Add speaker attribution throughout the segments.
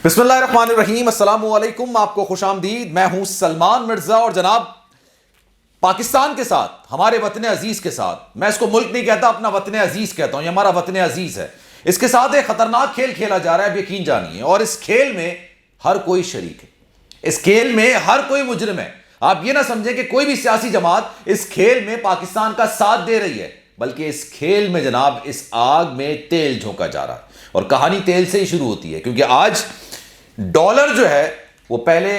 Speaker 1: بسم اللہ الرحمن الرحیم، السلام علیکم، آپ کو خوش آمدید۔ میں ہوں سلمان مرزا اور جناب پاکستان کے ساتھ، ہمارے وطن عزیز کے ساتھ، میں اس کو ملک نہیں کہتا، اپنا وطن عزیز کہتا ہوں، یہ ہمارا وطن عزیز ہے، اس کے ساتھ ایک خطرناک کھیل کھیلا جا رہا ہے، اب یقین جانیے، اور اس کھیل میں ہر کوئی شریک ہے، اس کھیل میں ہر کوئی مجرم ہے۔ آپ یہ نہ سمجھیں کہ کوئی بھی سیاسی جماعت اس کھیل میں پاکستان کا ساتھ دے رہی ہے، بلکہ اس کھیل میں جناب اس آگ میں تیل جھونکا جا رہا ہے، اور کہانی تیل سے ہی شروع ہوتی ہے، کیونکہ آج ڈالر جو ہے وہ پہلے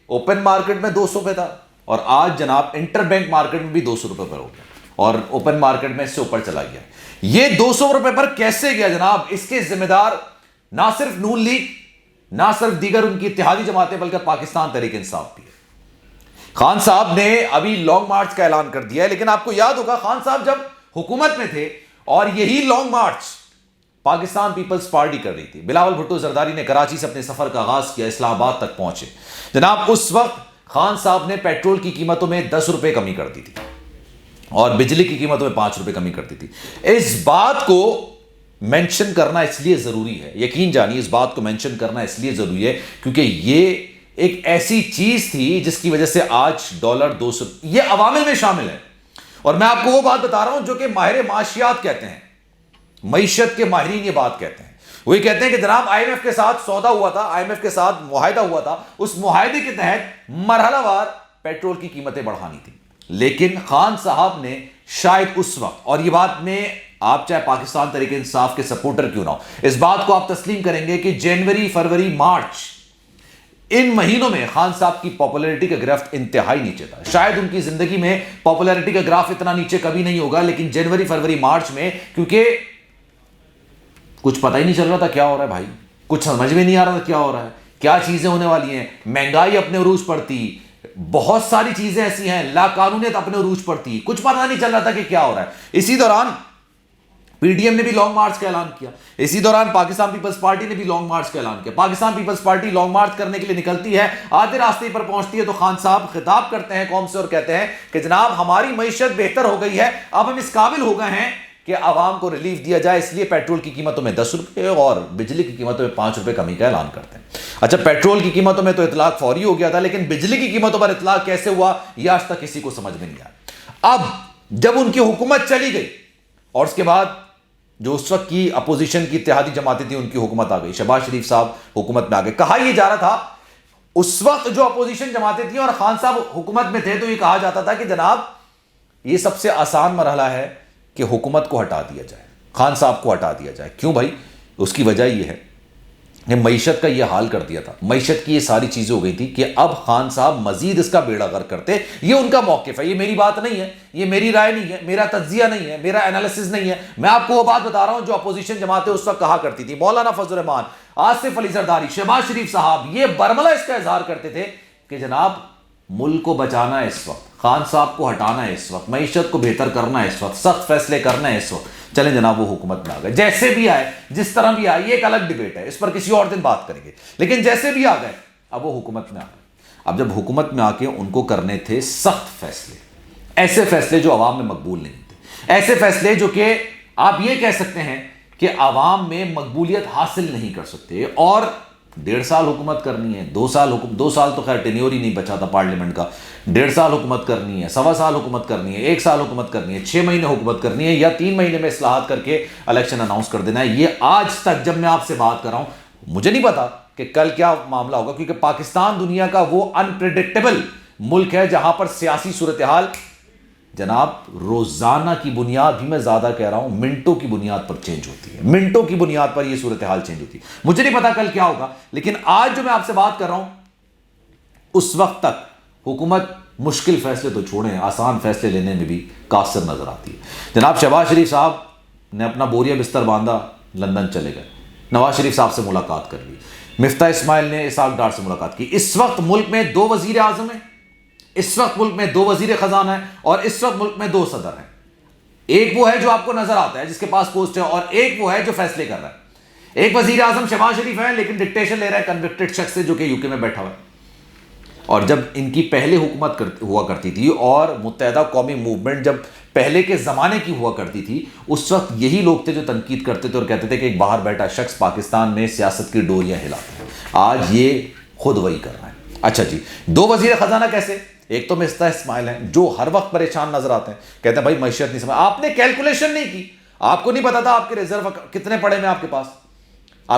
Speaker 1: اوپن مارکیٹ میں 200 پہ تھا، اور آج جناب انٹر بینک مارکیٹ میں بھی 200 روپے پر ہو گیا، اور اوپن مارکیٹ میں اس سے اوپر چلا گیا۔ یہ 200 روپے پر کیسے گیا جناب؟ اس کے ذمہ دار نہ صرف نون لیگ، نہ صرف دیگر ان کی اتحادی جماعتیں، بلکہ پاکستان تحریک انصاف بھی ہے۔ خان صاحب نے ابھی لانگ مارچ کا اعلان کر دیا ہے، لیکن آپ کو یاد ہوگا خان صاحب جب حکومت میں تھے اور یہی لانگ مارچ پاکستان پیپلز پارٹی کر رہی تھی، بلاول بھٹو زرداری نے کراچی سے اپنے سفر کا آغاز کیا، اسلام آباد تک پہنچے جناب۔ اس وقت خان صاحب نے پیٹرول کی قیمتوں میں 10 روپے کمی کر دی تھی، اور بجلی کی قیمتوں میں 5 روپے کمی کر دی تھی۔ اس بات کو مینشن کرنا اس لیے ضروری ہے، یقین جانیے اس بات کو مینشن کرنا اس لیے ضروری ہے کیونکہ یہ ایک ایسی چیز تھی جس کی وجہ سے آج ڈالر 200، یہ عوامل میں شامل ہے۔ اور میں آپ کو وہ بات بتا رہا ہوں جو کہ ماہر معاشیات کہتے ہیں، معیشت کے ماہرین یہ بات کہتے ہیں، وہی کہتے ہیں کہ جناب آئی ایم ایف کے ساتھ سودا ہوا تھا، آئی ایم ایف کے ساتھ معاہدہ ہوا تھا، اس معاہدے کے تحت مرحلہ وار پیٹرول کی قیمتیں بڑھانی تھی، لیکن خان صاحب نے شاید اس وقت، اور یہ بات میں آپ چاہے پاکستان تحریک انصاف کے سپورٹر کیوں نہ ہو، اس بات کو آپ تسلیم کریں گے کہ جنوری، فروری، مارچ، ان مہینوں میں خان صاحب کی پاپولیرٹی کا گراف انتہائی نیچے تھا۔ شاید ان کی زندگی میں پاپولیرٹی کا گراف اتنا نیچے کبھی نہیں ہوگا، لیکن جنوری، فروری، مارچ میں کیونکہ کچھ پتہ ہی نہیں چل رہا تھا کیا ہو رہا ہے بھائی، کچھ سمجھ میں نہیں آ رہا تھا کیا ہو رہا ہے، کیا چیزیں ہونے والی ہیں، مہنگائی اپنے عروج پر تھی، بہت ساری چیزیں ایسی ہیں، لا قانونیت اپنے عروج پر تھی، کچھ پتہ نہیں چل رہا تھا کہ کیا ہو رہا ہے۔ اسی دوران پی ڈی ایم نے بھی لانگ مارچ کا اعلان کیا، اسی دوران پاکستان پیپلز پارٹی نے بھی لانگ مارچ کا اعلان کیا۔ پاکستان پیپلز پارٹی لانگ مارچ کرنے کے لیے نکلتی ہے، آدھے راستے پر پہنچتی ہے تو خان صاحب خطاب کرتے ہیں قوم سے اور کہتے ہیں کہ جناب ہماری معیشت بہتر ہو گئی ہے، اب ہم اس قابل ہو گئے ہیں کہ عوام کو ریلیف دیا جائے، اس لیے پیٹرول کی قیمتوں میں 10 روپے اور بجلی کی قیمتوں میں 5 روپے کمی کا اعلان کرتے ہیں۔ اچھا، پیٹرول کی قیمتوں میں تو اطلاق فوری ہو گیا تھا، لیکن بجلی کی قیمتوں پر اطلاق کیسے ہوا یہ آج تک کسی کو سمجھ میں نہیں آیا۔ اب جب ان کی حکومت چلی گئی اور اس کے بعد جو اس وقت کی اپوزیشن کی اتحادی جماعتیں تھیں ان کی حکومت آ گئی، شہباز شریف صاحب حکومت میں آ گئے، کہا یہ جا رہا تھا اس وقت جو اپوزیشن جماعتیں تھیں اور خان صاحب حکومت میں تھے تو یہ کہا جاتا تھا کہ جناب یہ سب سے آسان مرحلہ ہے کہ حکومت کو ہٹا دیا جائے، خان صاحب کو ہٹا دیا جائے۔ کیوں بھائی؟ اس کی وجہ یہ ہے کہ معیشت کا یہ حال کر دیا تھا، معیشت کی یہ ساری چیزیں ہو گئی تھی کہ اب خان صاحب مزید اس کا بیڑا غرق کرتے۔ یہ ان کا موقف ہے، یہ میری بات نہیں ہے، یہ میری رائے نہیں ہے، میرا تجزیہ نہیں ہے، میرا انالیسس نہیں ہے، میں آپ کو وہ بات بتا رہا ہوں جو اپوزیشن جماعتیں اس وقت کہا کرتی تھی۔ مولانا فضل الرحمان، آصف علی زرداری، شہباز شریف صاحب یہ برملا اس کا اظہار کرتے تھے کہ جناب ملک کو بچانا ہے اس وقت، خان صاحب کو ہٹانا ہے اس وقت، معیشت کو بہتر کرنا ہے اس وقت، سخت فیصلے کرنا ہے اس وقت۔ چلیں جناب وہ حکومت میں آ گئے، جیسے بھی آئے، جس طرح بھی آئے، یہ ایک الگ ڈیبیٹ ہے، اس پر کسی اور دن بات کریں گے، لیکن جیسے بھی آ گئے اب وہ حکومت میں آ گئے۔ اب جب حکومت میں آ کے ان کو کرنے تھے سخت فیصلے، ایسے فیصلے جو عوام میں مقبول نہیں تھے، ایسے فیصلے جو کہ آپ یہ کہہ سکتے ہیں کہ عوام میں مقبولیت حاصل نہیں کر سکتے، اور 1.5 سال حکومت کرنی ہے، 2 سال تو خیر ٹینیور ہی نہیں بچا تھا پارلیمنٹ کا، 1.5 سال حکومت کرنی ہے، 1.25 سال حکومت کرنی ہے، 1 سال حکومت کرنی ہے، 6 مہینے حکومت کرنی ہے، یا 3 مہینے میں اصلاحات کر کے الیکشن اناؤنس کر دینا ہے۔ یہ آج تک جب میں آپ سے بات کر رہا ہوں مجھے نہیں پتا کہ کل کیا معاملہ ہوگا، کیونکہ پاکستان دنیا کا وہ انپریڈکٹیبل ملک ہے جہاں پر سیاسی صورتحال جناب روزانہ کی بنیاد بھی، میں زیادہ کہہ رہا ہوں منٹوں کی بنیاد پر چینج ہوتی ہے، منٹوں کی بنیاد پر یہ صورتحال چینج ہوتی ہے۔ مجھے نہیں پتا کل کیا ہوگا، لیکن آج جو میں آپ سے بات کر رہا ہوں اس وقت تک حکومت مشکل فیصلے تو چھوڑیں، آسان فیصلے لینے میں بھی قاصر نظر آتی ہے۔ جناب شہباز شریف صاحب نے اپنا بوریا بستر باندھا، لندن چلے گئے، نواز شریف صاحب سے ملاقات کر لی، مفتاح اسماعیل نے اسحاق ڈار سے ملاقات کی۔ اس وقت ملک میں 2 وزیر اعظم ہیں، اس وقت ملک میں 2 وزیر خزانہ ہیں، اور اس وقت ملک میں 2 صدر ہیں۔ ایک وہ ہے جو آپ کو نظر آتا ہے جس کے پاس پوسٹ ہے، اور ایک وہ ہے جو فیصلے کر رہا ہے۔ ایک وزیر اعظم شہباز شریف ہے لیکن ڈکٹیشن لے رہا ہے کنوکٹڈ شخص سے جو کہ یو کے میں بیٹھا ہوا ہے۔ اور جب ان کی پہلے حکومت ہوا کرتی تھی اور متحدہ قومی موومنٹ جب پہلے کے زمانے کی ہوا کرتی تھی، اس وقت یہی لوگ تھے جو تنقید کرتے تھے اور کہتے تھے کہ ایک باہر بیٹھا شخص پاکستان میں سیاست کی ڈوریاں ہلاتا ہے. آج یہ خود وہی کر رہا ہے. اچھا جی، 2 وزیر خزانہ کیسے؟ ایک تو مصطفیٰ اسماعیل ہیں جو ہر وقت پریشان نظر آتے ہیں، کہتے ہیں بھائی معیشت نہیں سمجھ. آپ نے کیلکولیشن نہیں کی، آپ کو نہیں پتا تھا آپ کے ریزرو کتنے پڑے میں، آپ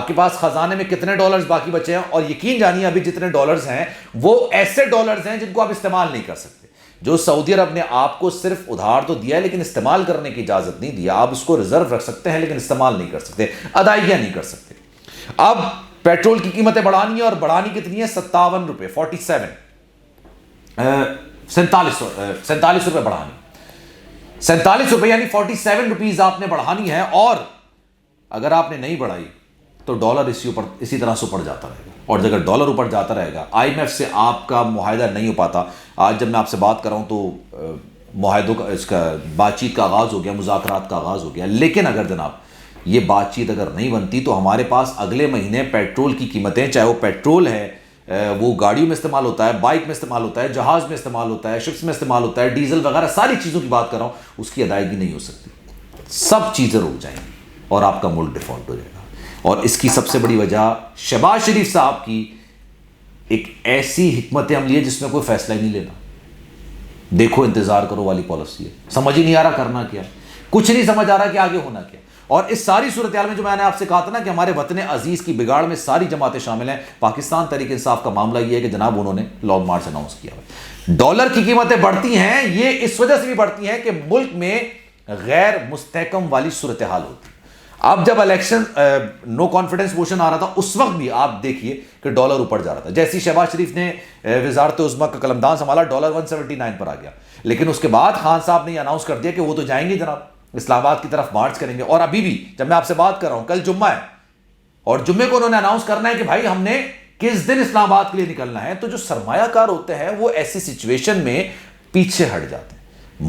Speaker 1: کے پاس خزانے میں کتنے ڈالرز باقی بچے ہیں. اور یقین جانیے ابھی جتنے ڈالرز ہیں وہ ایسے ڈالرز ہیں جن کو آپ استعمال نہیں کر سکتے. جو سعودی عرب نے آپ کو صرف ادھار تو دیا ہے لیکن استعمال کرنے کی اجازت نہیں دیا. آپ اس کو ریزرو رکھ سکتے ہیں لیکن استعمال نہیں کر سکتے، ادائیگیاں نہیں کر سکتے. اب پیٹرول کی قیمتیں بڑھانی ہے، اور بڑھانی کتنی ہے؟ 57 روپے، 47 روپے بڑھانی. 47 روپے یعنی 47 روپیز آپ نے بڑھانی ہے. اور اگر آپ نے نہیں بڑھائی تو ڈالر اسی طرح سے اوپر جاتا رہے گا. اور اگر ڈالر اوپر جاتا رہے گا، آئی ایم ایف سے آپ کا معاہدہ نہیں ہو پاتا. آج جب میں آپ سے بات کر رہا ہوں تو معاہدوں کا اس کا بات چیت کا آغاز ہو گیا، مذاکرات کا آغاز ہو گیا. لیکن اگر جناب یہ بات چیت اگر نہیں بنتی تو ہمارے پاس اگلے مہینے پیٹرول کی قیمتیں، چاہے وہ پیٹرول ہے وہ گاڑیوں میں استعمال ہوتا ہے، بائک میں استعمال ہوتا ہے، جہاز میں استعمال ہوتا ہے، شپس میں استعمال ہوتا ہے، ڈیزل وغیرہ ساری چیزوں کی بات کر رہا ہوں، اس کی ادائیگی نہیں ہو سکتی. سب چیزیں رک جائیں گی اور آپ کا ملک ڈیفالٹ ہو جائے گا. اور اس کی سب سے بڑی وجہ شہباز شریف صاحب کی ایک ایسی حکمت عملی ہے جس میں کوئی فیصلہ ہی نہیں لینا. دیکھو انتظار کرو والی پالیسی ہے. سمجھ ہی نہیں آ رہا کرنا کیا، کچھ نہیں سمجھ آ رہا کہ آگے ہونا کیا. اور اس ساری صورتحال میں جو میں نے آپ سے کہا تھا نا کہ ہمارے وطن عزیز کی بگاڑ میں ساری جماعتیں شامل ہیں، پاکستان تحریک انصاف کا معاملہ یہ ہے کہ جناب انہوں نے لانگ مارچ اناؤنس کیا ہے. ڈالر کی قیمتیں بڑھتی ہیں، یہ اس وجہ سے بھی بڑھتی ہیں کہ ملک میں غیر مستحکم والی صورتحال ہوتی ہے. اب جب الیکشن نو کانفیڈنس موشن آ رہا تھا اس وقت بھی آپ دیکھیے کہ ڈالر اوپر جا رہا تھا. جیسے شہباز شریف نے وزارت عظمیٰ کا قلمدان سنبھالا، ڈالر 179 پر آ گیا. لیکن اس کے بعد خان صاحب نے یہ اناؤنس کر دیا کہ وہ تو جائیں گے جناب، اسلام آباد کی طرف مارچ کریں گے. اور ابھی بھی جب میں آپ سے بات کر رہا ہوں کل جمعہ ہے اور جمعے کو انہوں نے اناؤنس کرنا ہے کہ بھائی ہم نے کس دن اسلام آباد کے لیے نکلنا ہے. تو جو سرمایہ کار ہوتے ہیں وہ ایسی سچویشن میں پیچھے ہٹ جاتے ہیں.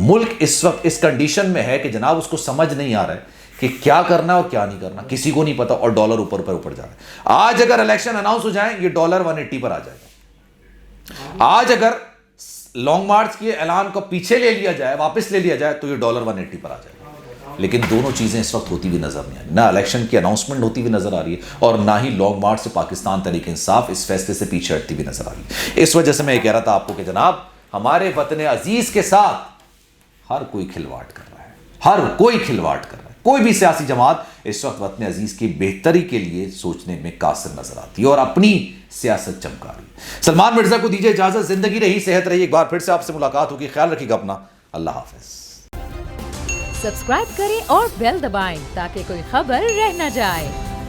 Speaker 1: ملک اس وقت اس کنڈیشن میں ہے کہ جناب اس کو سمجھ نہیں آ رہا ہے کہ کیا کرنا ہے اور کیا نہیں کرنا، کسی کو نہیں پتا. اور ڈالر اوپر جا رہا ہے. آج اگر الیکشن اناؤنس ہو جائیں یہ ڈالر 180 پر آ جائے گا. آج اگر لانگ مارچ کے اعلان کو پیچھے لے لیا جائے، واپس لے لیا جائے تو یہ ڈالر 180 پر آ جائے گا. لیکن دونوں چیزیں اس وقت ہوتی ہوئی نظر نہیں آ رہی. نہ الیکشن کی اناؤنسمنٹ ہوتی ہوئی نظر آ رہی ہے اور نہ ہی لانگ مارچ سے پاکستان تحریک انصاف اس فیصلے سے پیچھے ہٹتی ہوئی نظر آ رہی ہے. اس وجہ سے میں یہ کہہ رہا تھا آپ کو کہ جناب ہمارے وطن عزیز کے ساتھ ہر کوئی کھلواڑ کر رہا ہے، ہر کوئی کھلواڑ کر رہا ہے. کوئی بھی سیاسی جماعت اس وقت وطن عزیز کی بہتری کے لیے سوچنے میں قاصر نظر آتی ہے اور اپنی سیاست چمکا رہی ہے. سلمان مرزا کو دیجیے اجازت. زندگی رہی، صحت رہی. ایک بار پھر سے آپ سے ملاقات ہوگی. خیال رکھیے گا اپنا. اللہ حافظ.
Speaker 2: سبسکرائب کریں اور بیل دبائیں تاکہ کوئی خبر رہ نہ جائے.